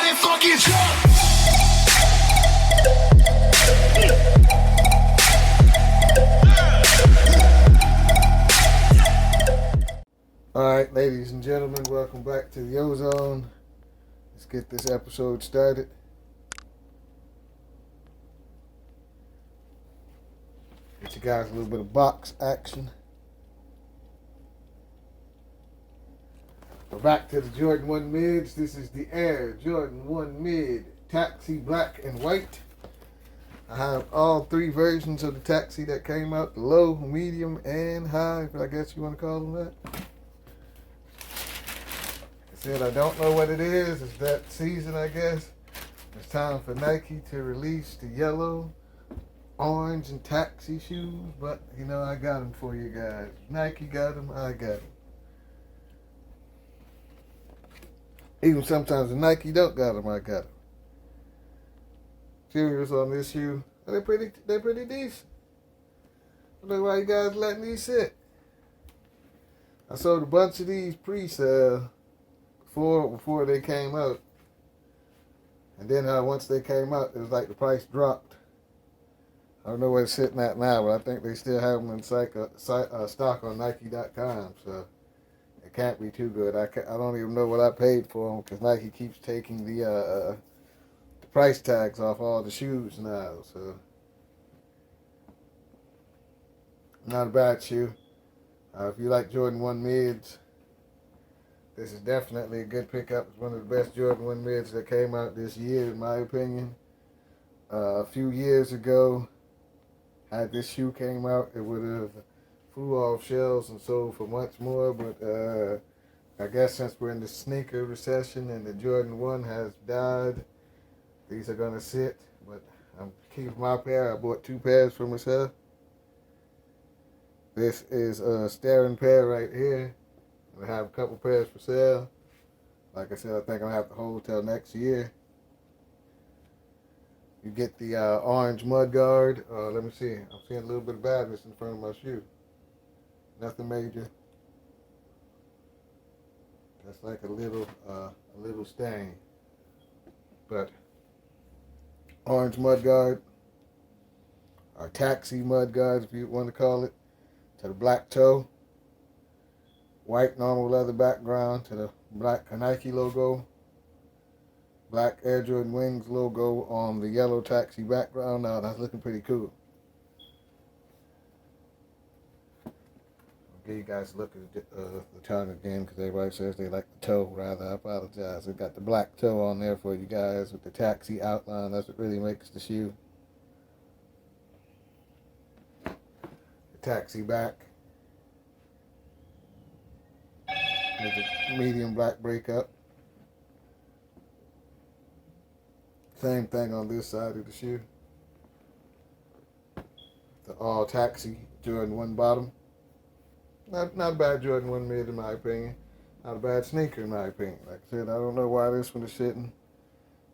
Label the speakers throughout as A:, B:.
A: Everybody fucking jump!
B: Alright, ladies and gentlemen, welcome back to the Ozone. Let's get this episode started. Get you guys a little bit of box action. We're back to the Jordan 1 mids. This is the Air Jordan 1 mid taxi black and white. I have all three versions of the taxi that came out, the low, medium, and high, if I guess you want to call them that. I said I don't know what it is. It's that season, I guess. It's time for Nike to release the yellow, orange, and taxi shoes. But, you know, I got them for you guys. Nike got them, I got them. Even sometimes the Nike don't got them, I got them. Serious on this shoe. They're pretty decent. I don't know why you guys letting these sit. I sold a bunch of these pre-sale before they came out. And then once they came out, it was like the price dropped. I don't know where it's sitting at now, but I think they still have them in stock on Nike.com. So it can't be too good. I don't even know what I paid for them because Nike keeps taking the price tags off all the shoes now. So not a bad shoe. If you like Jordan 1 mids, this is definitely a good pickup. It's one of the best Jordan 1 mids that came out this year, in my opinion. A few years ago, had this shoe came out, it would have flew off shelves and sold for much more. But I guess since we're in the sneaker recession and the Jordan 1 has died, these are going to sit. But I'm keeping my pair. I bought 2 pairs for myself. This is a staring pair right here. I have a couple pairs for sale. Like I said, I think I'm going to have to hold till next year. You get the orange mud guard. Let me see. I'm seeing a little bit of badness in front of my shoe. Nothing major. That's like a little stain. But orange mud guard, or taxi mud guard if you want to call it, to the black toe. White normal leather background to the black Nike logo. Black Air Jordan Wings logo on the yellow taxi background. Now that's looking pretty cool. I'll give you guys a look at the tongue again because everybody says they like the toe rather. I apologize. We've got the black toe on there for you guys with the taxi outline. That's what really makes the shoe. The taxi back. With a medium black breakup. Same thing on this side of the shoe. The all taxi Jordan 1 bottom. Not a bad Jordan 1 mid in my opinion. Not a bad sneaker in my opinion. Like I said, I don't know why this one is sitting.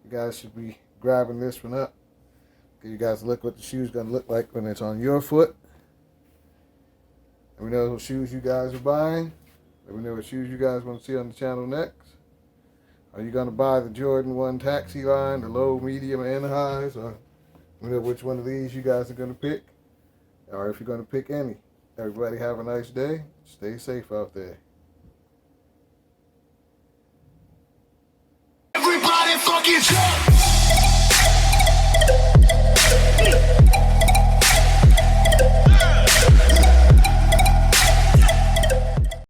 B: You guys should be grabbing this one up. Give you guys a look what the shoe's gonna look like when it's on your foot. Let me know what shoes you guys are buying. Let me know what shoes you guys want to see on the channel next. Are you going to buy the Jordan 1 taxi line, the low, medium, and the highs? Or let me know which one of these you guys are going to pick. Or if you're going to pick any. Everybody have a nice day. Stay safe out there.
A: Everybody fucking jump!